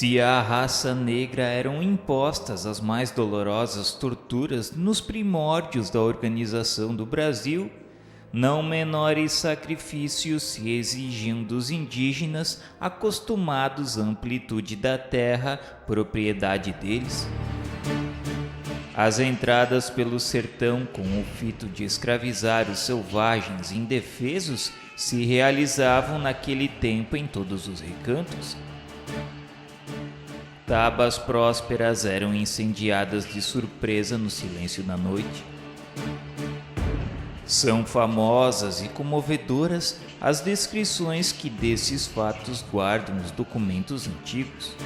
Se à raça negra eram impostas as mais dolorosas torturas nos primórdios da organização do Brasil, não menores sacrifícios se exigiam dos indígenas acostumados à amplitude da terra, propriedade deles. As entradas pelo sertão com o fito de escravizar os selvagens indefesos se realizavam naquele tempo em todos os recantos. Tabas prósperas eram incendiadas de surpresa no silêncio da noite. São famosas e comovedoras as descrições que desses fatos guardam os documentos antigos.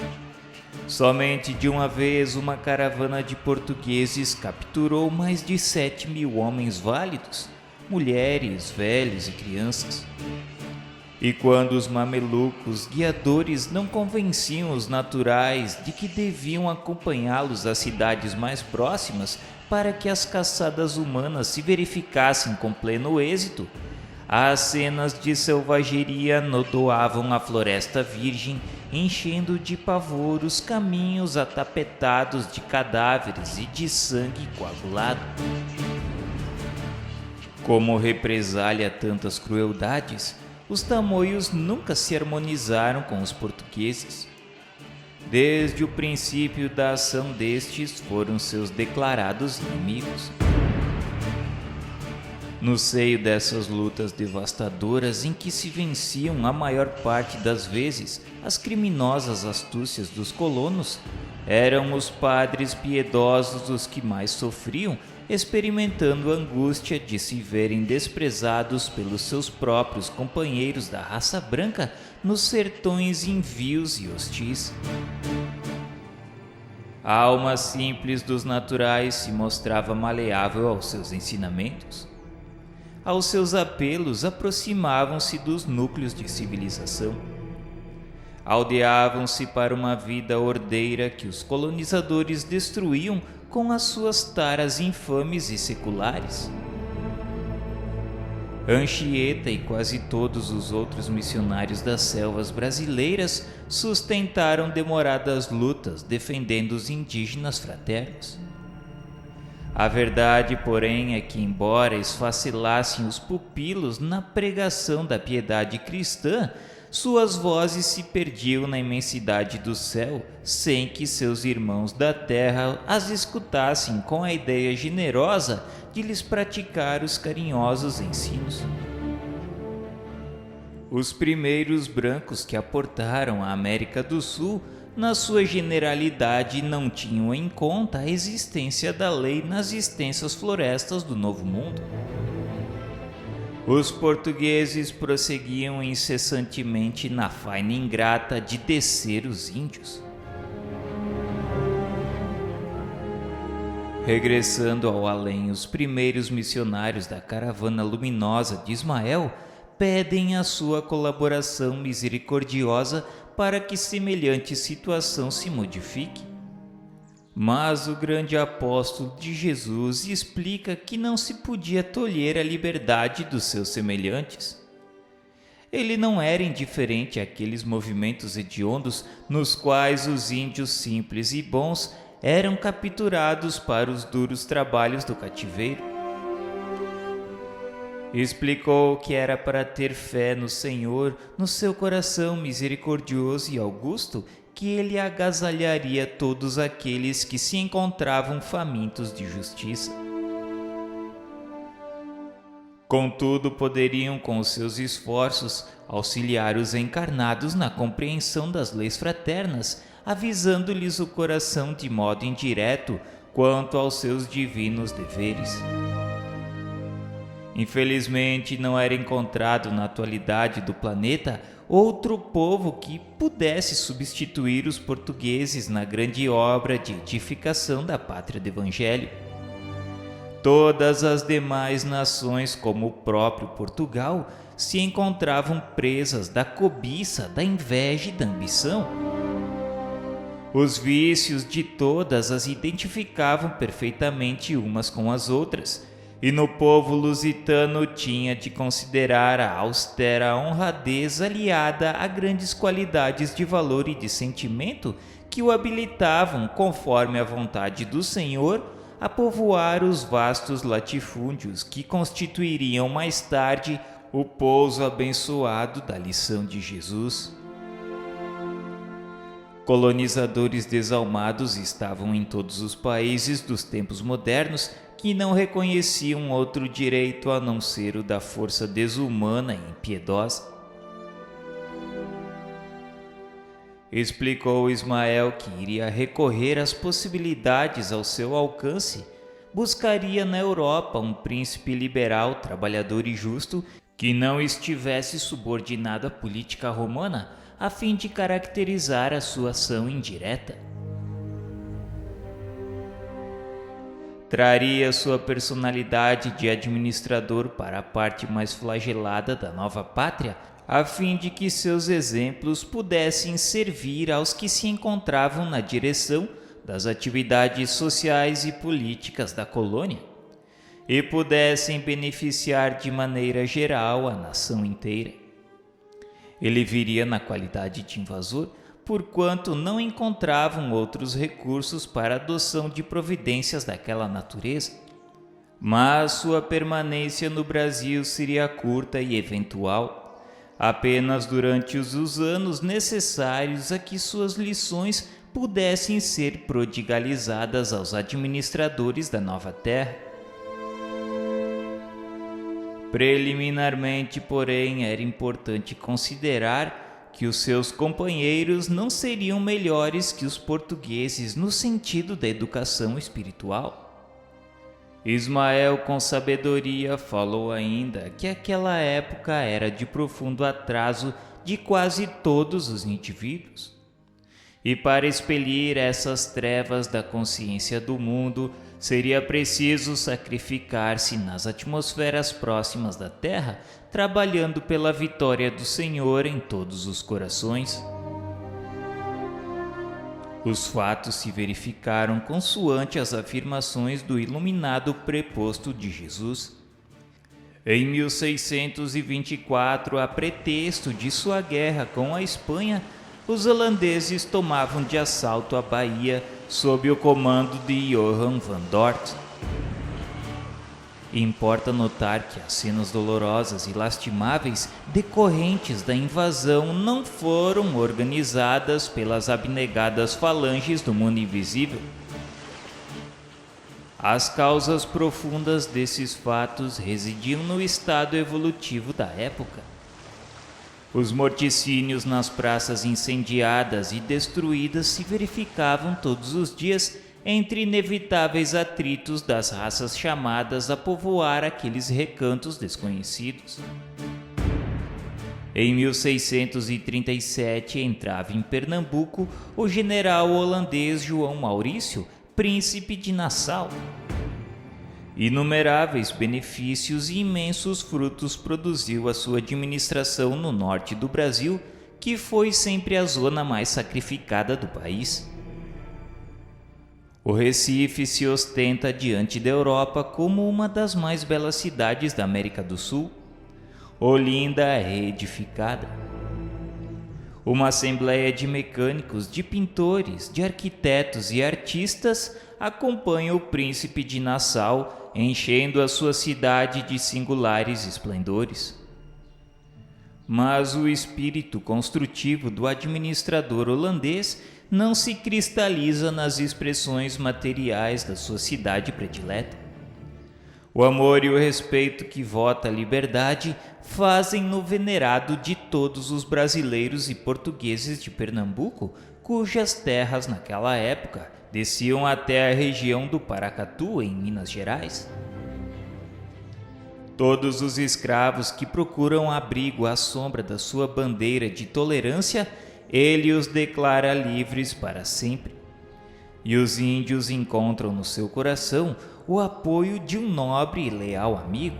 Somente de uma vez uma caravana de portugueses capturou mais de 7.000 homens válidos, mulheres, velhos e crianças. E quando os mamelucos guiadores não convenciam os naturais de que deviam acompanhá-los às cidades mais próximas para que as caçadas humanas se verificassem com pleno êxito, as cenas de selvageria nodoavam a floresta virgem, enchendo de pavor os caminhos atapetados de cadáveres e de sangue coagulado. Como represália a tantas crueldades, os tamoios nunca se harmonizaram com os portugueses. Desde o princípio da ação destes foram seus declarados inimigos. No seio dessas lutas devastadoras em que se venciam a maior parte das vezes as criminosas astúcias dos colonos, eram os padres piedosos os que mais sofriam, experimentando a angústia de se verem desprezados pelos seus próprios companheiros da raça branca nos sertões envios e hostis. A alma simples dos naturais se mostrava maleável aos seus ensinamentos. Aos seus apelos aproximavam-se dos núcleos de civilização. Aldeavam-se para uma vida ordeira que os colonizadores destruíam com as suas taras infames e seculares. Anchieta e quase todos os outros missionários das selvas brasileiras sustentaram demoradas lutas defendendo os indígenas fraternos. A verdade, porém, é que, embora esfacilassem os pupilos na pregação da piedade cristã, suas vozes se perdiam na imensidade do céu, sem que seus irmãos da terra as escutassem com a ideia generosa de lhes praticar os carinhosos ensinos. Os primeiros brancos que aportaram à América do Sul, na sua generalidade, não tinham em conta a existência da lei nas extensas florestas do Novo Mundo. Os portugueses prosseguiam incessantemente na faina ingrata de descer os índios. Regressando ao além, os primeiros missionários da caravana luminosa de Ismael pedem a sua colaboração misericordiosa para que semelhante situação se modifique. Mas o grande apóstolo de Jesus explica que não se podia tolher a liberdade dos seus semelhantes. Ele não era indiferente àqueles movimentos hediondos nos quais os índios simples e bons eram capturados para os duros trabalhos do cativeiro. Explicou que era para ter fé no Senhor, no seu coração misericordioso e augusto, que ele agasalharia todos aqueles que se encontravam famintos de justiça. Contudo, poderiam com os seus esforços auxiliar os encarnados na compreensão das leis fraternas, avisando-lhes o coração de modo indireto quanto aos seus divinos deveres. Infelizmente, não era encontrado na atualidade do planeta outro povo que pudesse substituir os portugueses na grande obra de edificação da pátria do Evangelho. Todas as demais nações, como o próprio Portugal, se encontravam presas da cobiça, da inveja e da ambição. Os vícios de todas as identificavam perfeitamente umas com as outras, e no povo lusitano tinha de considerar a austera honradez aliada a grandes qualidades de valor e de sentimento que o habilitavam, conforme a vontade do Senhor, a povoar os vastos latifúndios que constituiriam mais tarde o pouso abençoado da lição de Jesus. Colonizadores desalmados estavam em todos os países dos tempos modernos que não reconheciam outro direito a não ser o da força desumana e impiedosa. Explicou Ismael que iria recorrer às possibilidades ao seu alcance, buscaria na Europa um príncipe liberal, trabalhador e justo que não estivesse subordinado à política romana, a fim de caracterizar a sua ação indireta. Traria sua personalidade de administrador para a parte mais flagelada da nova pátria, a fim de que seus exemplos pudessem servir aos que se encontravam na direção das atividades sociais e políticas da colônia, e pudessem beneficiar de maneira geral a nação inteira. Ele viria na qualidade de invasor, porquanto não encontravam outros recursos para a adoção de providências daquela natureza. Mas sua permanência no Brasil seria curta e eventual, apenas durante os anos necessários a que suas lições pudessem ser prodigalizadas aos administradores da nova terra. Preliminarmente, porém, era importante considerar que os seus companheiros não seriam melhores que os portugueses no sentido da educação espiritual. Ismael, com sabedoria, falou ainda que aquela época era de profundo atraso de quase todos os indivíduos. E para expelir essas trevas da consciência do mundo, seria preciso sacrificar-se nas atmosferas próximas da Terra, trabalhando pela vitória do Senhor em todos os corações. Os fatos se verificaram consoante as afirmações do iluminado preposto de Jesus. Em 1624, a pretexto de sua guerra com a Espanha, os holandeses tomavam de assalto a Bahia sob o comando de Johan van Dort. Importa notar que as cenas dolorosas e lastimáveis decorrentes da invasão não foram organizadas pelas abnegadas falanges do mundo invisível. As causas profundas desses fatos residiam no estado evolutivo da época. Os morticínios nas praças incendiadas e destruídas se verificavam todos os dias entre inevitáveis atritos das raças chamadas a povoar aqueles recantos desconhecidos. Em 1637 entrava em Pernambuco o general holandês João Maurício, príncipe de Nassau. Inumeráveis benefícios e imensos frutos produziu a sua administração no norte do Brasil, que foi sempre a zona mais sacrificada do país. O Recife se ostenta diante da Europa como uma das mais belas cidades da América do Sul. Olinda é reedificada. Uma assembleia de mecânicos, de pintores, de arquitetos e artistas acompanha o príncipe de Nassau, enchendo a sua cidade de singulares esplendores. Mas o espírito construtivo do administrador holandês não se cristaliza nas expressões materiais da sua cidade predileta. O amor e o respeito que vota a liberdade fazem-no venerado de todos os brasileiros e portugueses de Pernambuco, cujas terras naquela época desciam até a região do Paracatu, em Minas Gerais. Todos os escravos que procuram abrigo à sombra da sua bandeira de tolerância, ele os declara livres para sempre. E os índios encontram no seu coração o apoio de um nobre e leal amigo.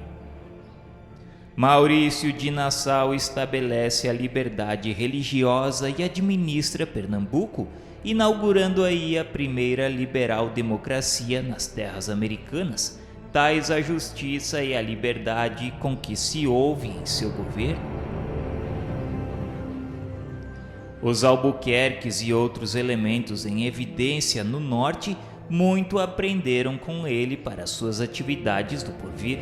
Maurício de Nassau estabelece a liberdade religiosa e administra Pernambuco, inaugurando aí a primeira liberal democracia nas terras americanas, tais a justiça e a liberdade com que se ouve em seu governo? Os Albuquerques e outros elementos em evidência no norte muito aprenderam com ele para suas atividades do porvir.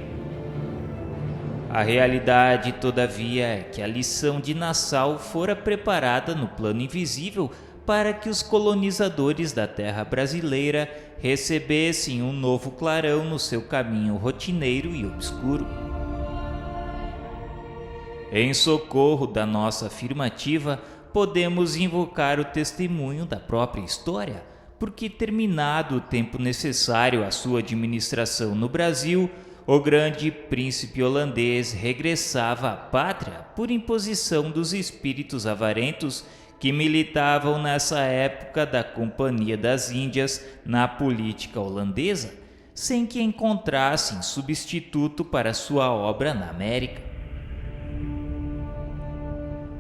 A realidade, todavia, é que a lição de Nassau fora preparada no plano invisível para que os colonizadores da terra brasileira recebessem um novo clarão no seu caminho rotineiro e obscuro. Em socorro da nossa afirmativa, podemos invocar o testemunho da própria história, porque, terminado o tempo necessário à sua administração no Brasil, o grande príncipe holandês regressava à pátria por imposição dos espíritos avarentos que militavam nessa época da Companhia das Índias na política holandesa, sem que encontrassem substituto para sua obra na América.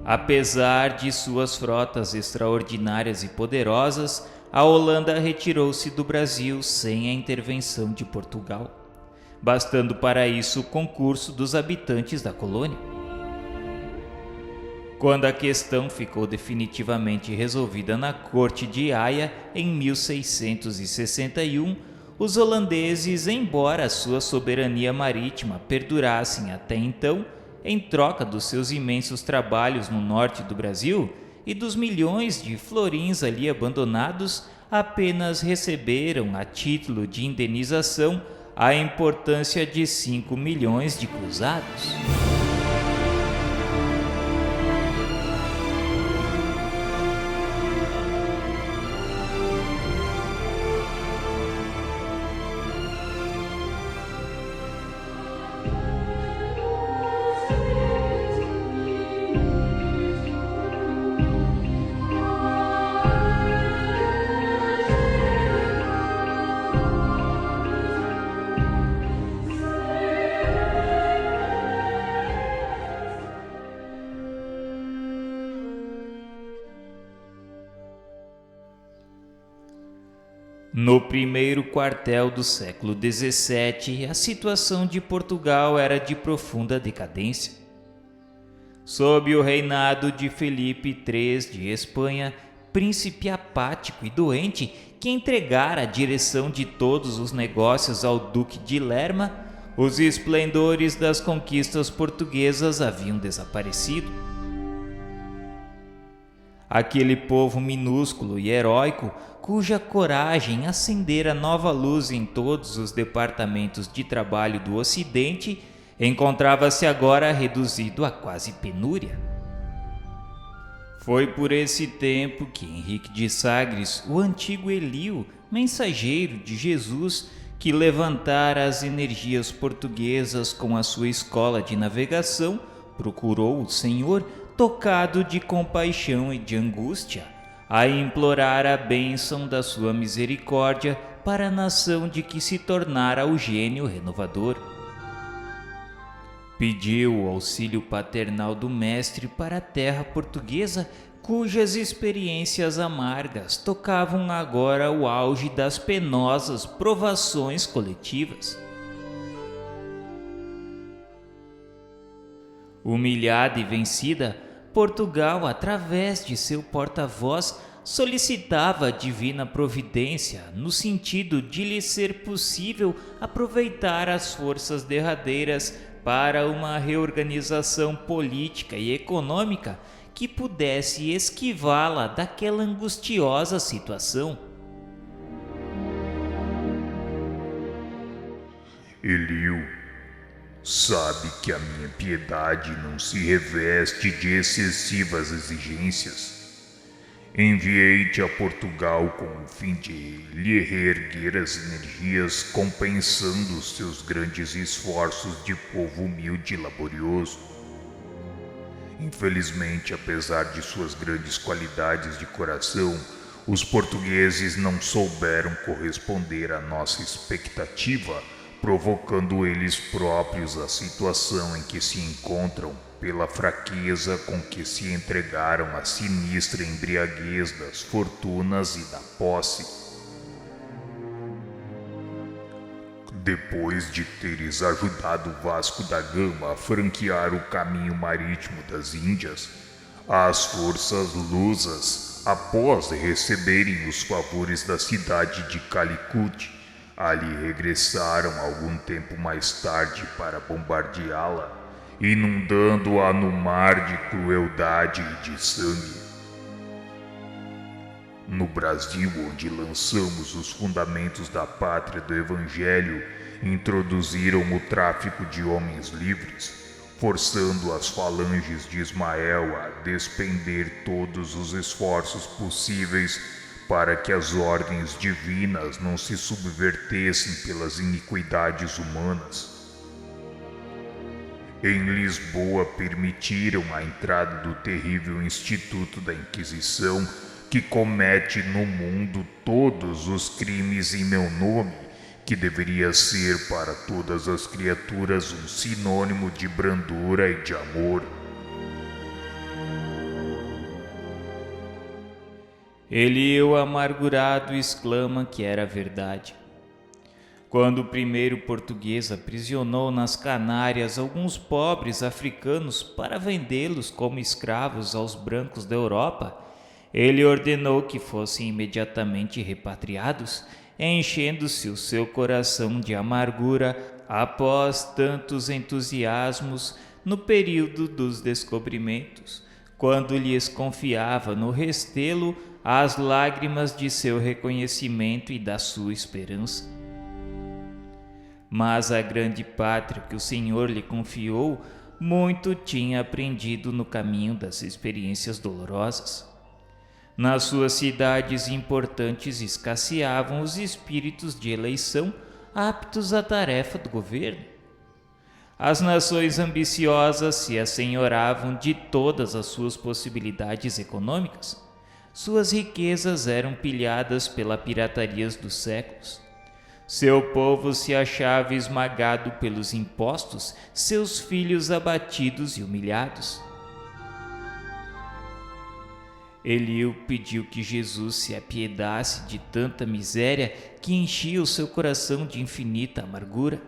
Apesar de suas frotas extraordinárias e poderosas, a Holanda retirou-se do Brasil sem a intervenção de Portugal, bastando para isso o concurso dos habitantes da colônia. Quando a questão ficou definitivamente resolvida na Corte de Haia em 1661, os holandeses, embora sua soberania marítima perdurassem até então, em troca dos seus imensos trabalhos no norte do Brasil e dos milhões de florins ali abandonados, apenas receberam, a título de indenização, a importância de 5 milhões de cruzados. No primeiro quartel do século XVII, a situação de Portugal era de profunda decadência. Sob o reinado de Felipe III de Espanha, príncipe apático e doente, que entregara a direção de todos os negócios ao Duque de Lerma, os esplendores das conquistas portuguesas haviam desaparecido. Aquele povo minúsculo e heróico, cuja coragem acendera nova luz em todos os departamentos de trabalho do Ocidente, encontrava-se agora reduzido a quase penúria. Foi por esse tempo que Henrique de Sagres, o antigo Elio, mensageiro de Jesus, que levantara as energias portuguesas com a sua escola de navegação, procurou o Senhor, tocado de compaixão e de angústia, a implorar a bênção da sua misericórdia para a nação de que se tornara o gênio renovador. Pediu o auxílio paternal do mestre para a terra portuguesa, cujas experiências amargas tocavam agora o auge das penosas provações coletivas. Humilhada e vencida, Portugal, através de seu porta-voz, solicitava a divina providência no sentido de lhe ser possível aproveitar as forças derradeiras para uma reorganização política e econômica que pudesse esquivá-la daquela angustiosa situação. Elio, sabe que a minha piedade não se reveste de excessivas exigências. Enviei-te a Portugal com o fim de lhe reerguer as energias, compensando os seus grandes esforços de povo humilde e laborioso. Infelizmente, apesar de suas grandes qualidades de coração, os portugueses não souberam corresponder à nossa expectativa, provocando eles próprios a situação em que se encontram pela fraqueza com que se entregaram à sinistra embriaguez das fortunas e da posse. Depois de teres ajudado Vasco da Gama a franquear o caminho marítimo das Índias, as forças lusas, após receberem os favores da cidade de Calicut, ali regressaram algum tempo mais tarde para bombardeá-la, inundando-a no mar de crueldade e de sangue. No Brasil, onde lançamos os fundamentos da pátria do Evangelho, introduziram o tráfico de homens livres, forçando as falanges de Ismael a despender todos os esforços possíveis para que as ordens divinas não se subvertessem pelas iniquidades humanas. Em Lisboa permitiram a entrada do terrível Instituto da Inquisição, que comete no mundo todos os crimes em meu nome, que deveria ser para todas as criaturas um sinônimo de brandura e de amor. Eliu, amargurado, exclama que era verdade. Quando o primeiro português aprisionou nas Canárias alguns pobres africanos para vendê-los como escravos aos brancos da Europa, ele ordenou que fossem imediatamente repatriados, enchendo-se o seu coração de amargura após tantos entusiasmos no período dos descobrimentos, quando lhes confiava no restelo as lágrimas de seu reconhecimento e da sua esperança. Mas a grande pátria que o Senhor lhe confiou muito tinha aprendido no caminho das experiências dolorosas. Nas suas cidades importantes escasseavam os espíritos de eleição aptos à tarefa do governo. As nações ambiciosas se assenhoravam de todas as suas possibilidades econômicas. Suas riquezas eram pilhadas pela pirataria dos séculos. Seu povo se achava esmagado pelos impostos, seus filhos abatidos e humilhados. Eliu pediu que Jesus se apiedasse de tanta miséria que enchia o seu coração de infinita amargura.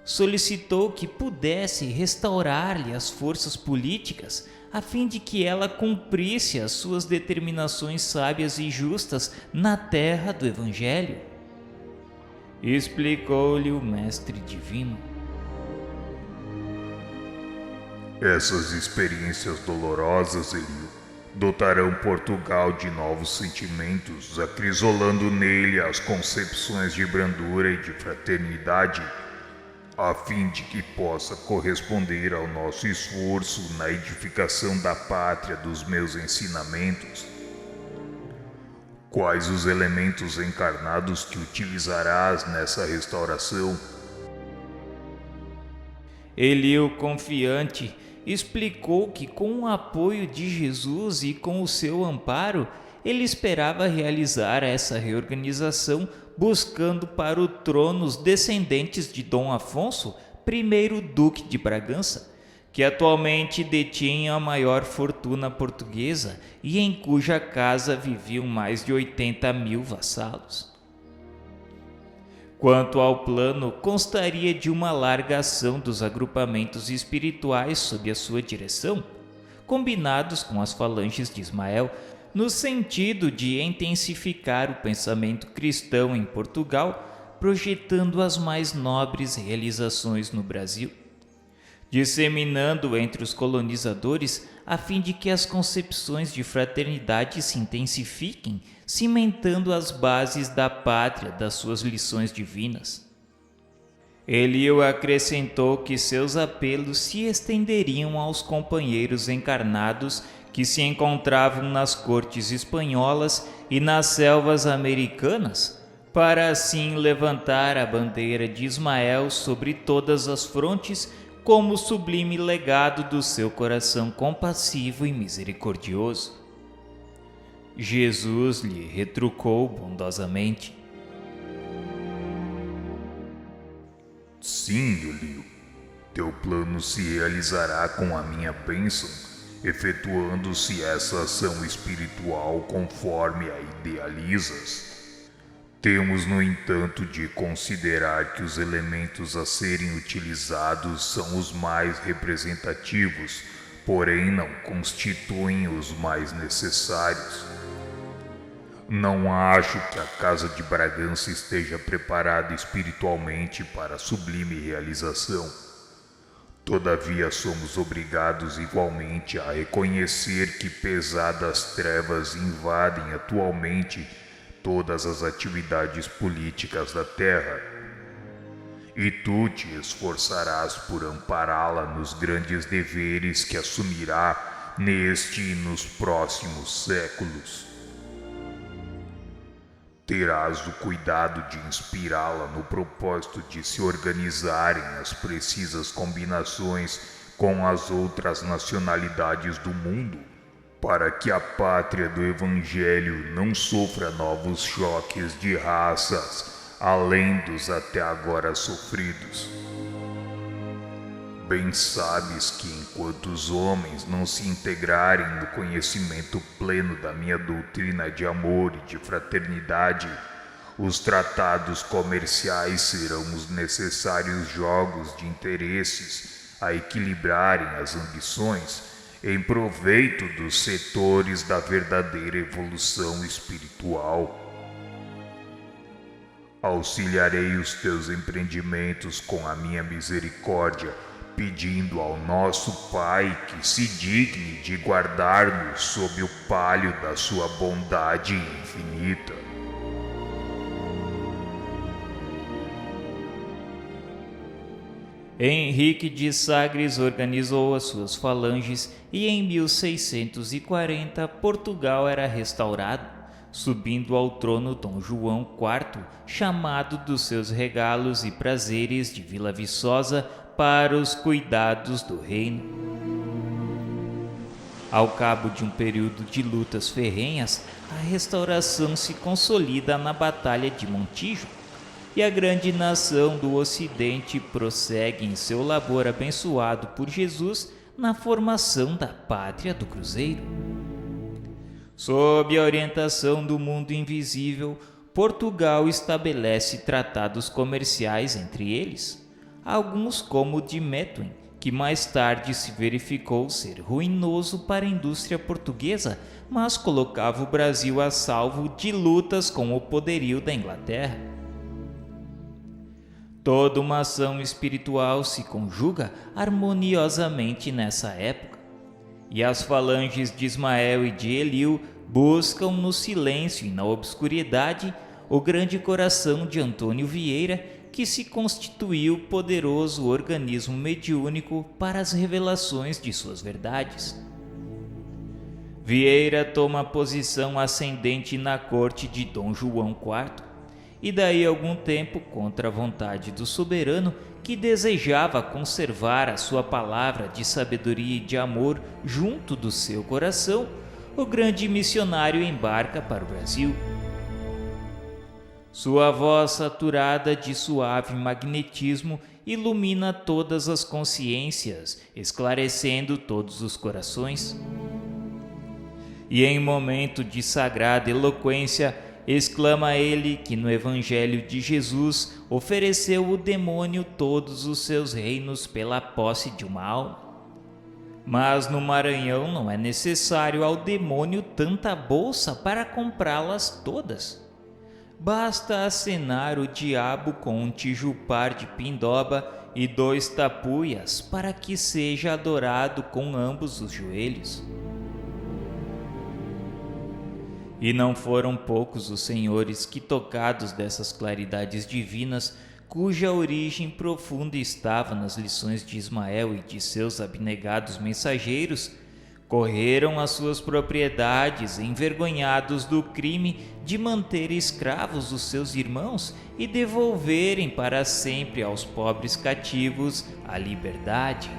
Solicitou que pudesse restaurar-lhe as forças políticas, a fim de que ela cumprisse as suas determinações sábias e justas na terra do Evangelho. Explicou-lhe o Mestre Divino. Essas experiências dolorosas, Eliu, dotarão Portugal de novos sentimentos, acrisolando nele as concepções de brandura e de fraternidade, a fim de que possa corresponder ao nosso esforço na edificação da pátria dos meus ensinamentos. Quais os elementos encarnados que utilizarás nessa restauração? Eliu, confiante, explicou que com o apoio de Jesus e com o seu amparo, ele esperava realizar essa reorganização buscando para o trono os descendentes de Dom Afonso, primeiro Duque de Bragança, que atualmente detinha a maior fortuna portuguesa e em cuja casa viviam mais de 80.000 vassalos. Quanto ao plano, constaria de uma alargação dos agrupamentos espirituais sob a sua direção, combinados com as falanges de Ismael, no sentido de intensificar o pensamento cristão em Portugal, projetando as mais nobres realizações no Brasil, disseminando entre os colonizadores a fim de que as concepções de fraternidade se intensifiquem, cimentando as bases da pátria das suas lições divinas. Eliu acrescentou que seus apelos se estenderiam aos companheiros encarnados que se encontravam nas cortes espanholas e nas selvas americanas, para assim levantar a bandeira de Ismael sobre todas as frontes como sublime legado do seu coração compassivo e misericordioso. Jesus lhe retrucou bondosamente: Sim, Eliu, teu plano se realizará com a minha bênção, efetuando-se essa ação espiritual conforme a idealizas. Temos, no entanto, de considerar que os elementos a serem utilizados são os mais representativos, porém não constituem os mais necessários. Não acho que a Casa de Bragança esteja preparada espiritualmente para a sublime realização. Todavia, somos obrigados igualmente a reconhecer que pesadas trevas invadem atualmente todas as atividades políticas da terra, e tu te esforçarás por ampará-la nos grandes deveres que assumirá neste e nos próximos séculos. Terás o cuidado de inspirá-la no propósito de se organizarem as precisas combinações com as outras nacionalidades do mundo, para que a pátria do Evangelho não sofra novos choques de raças, além dos até agora sofridos. Bem sabes que enquanto os homens não se integrarem no conhecimento pleno da minha doutrina de amor e de fraternidade, os tratados comerciais serão os necessários jogos de interesses a equilibrarem as ambições em proveito dos setores da verdadeira evolução espiritual. Auxiliarei os teus empreendimentos com a minha misericórdia, pedindo ao nosso Pai que se digne de guardar-nos sob o palio da sua bondade infinita. Henrique de Sagres organizou as suas falanges e em 1640 Portugal era restaurado, subindo ao trono Dom João IV, chamado dos seus regalos e prazeres de Vila Viçosa para os cuidados do reino. Ao cabo de um período de lutas ferrenhas, a restauração se consolida na Batalha de Montijo, e a grande nação do Ocidente prossegue em seu labor abençoado por Jesus na formação da Pátria do Cruzeiro. Sob a orientação do mundo invisível, Portugal estabelece tratados comerciais entre eles, alguns como o de Methuen, que mais tarde se verificou ser ruinoso para a indústria portuguesa, mas colocava o Brasil a salvo de lutas com o poderio da Inglaterra. Toda uma ação espiritual se conjuga harmoniosamente nessa época, e as falanges de Ismael e de Eliú buscam no silêncio e na obscuridade o grande coração de Antônio Vieira, que se constituiu poderoso organismo mediúnico para as revelações de suas verdades. Vieira toma posição ascendente na corte de Dom João IV, e daí algum tempo, contra a vontade do soberano, que desejava conservar a sua palavra de sabedoria e de amor junto do seu coração, o grande missionário embarca para o Brasil. Sua voz saturada de suave magnetismo ilumina todas as consciências, esclarecendo todos os corações. E em momento de sagrada eloquência, exclama ele que no Evangelho de Jesus ofereceu o demônio todos os seus reinos pela posse de uma alma. Mas no Maranhão não é necessário ao demônio tanta bolsa para comprá-las todas. Basta acenar o diabo com um tijupar de pindoba e 2 tapuias para que seja adorado com ambos os joelhos. E não foram poucos os senhores que, tocados dessas claridades divinas, cuja origem profunda estava nas lições de Ismael e de seus abnegados mensageiros, correram às suas propriedades envergonhados do crime de manter escravos os seus irmãos e devolverem para sempre aos pobres cativos a liberdade.